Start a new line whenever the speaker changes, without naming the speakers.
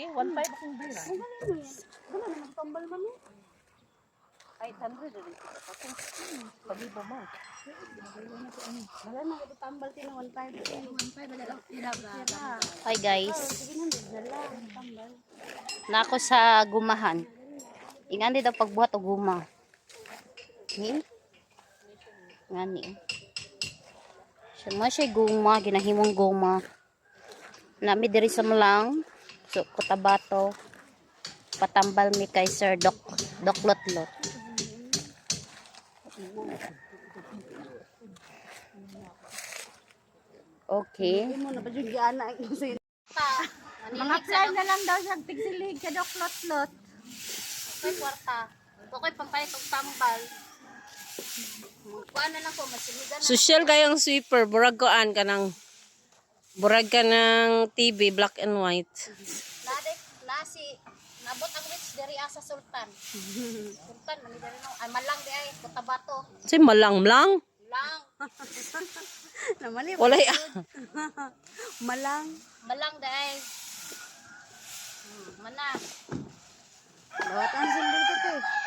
1.5 akong bira.
Wala na nagtambal man eh.
800 rin. Pag-iba mo.
Wala na nagtambal tin 1.5. Wala lang ilaga.
Hi guys.
Sige na dala tambal.
Nako sa gumahan. Ingani daw pagbuhat og guma. Ni? Ngani. Siya guma, ginahimong guma. Nami diri sa Malang, so Cotabato. Patambal mi kay Sir Doklotlot. Okay.
Mo na ba jud giana
Mga
plan na lang daw siya tigsilig sa Doklotlot.
Kay kwarta. Okay pampayat og tambal. Kuan na lang ko masiligan.
Social kayong sweeper, burag koan ka ng TV, black and white.
Nasi nabot ang reach diri sa Sultan. Sultan man diri no ay Malang di ay Cotabato.
Si malang-lang.
Lang.
Naman eh.
Walay
Malang.
Malang di ay. Mana.
Bawat ang silbi dito eh.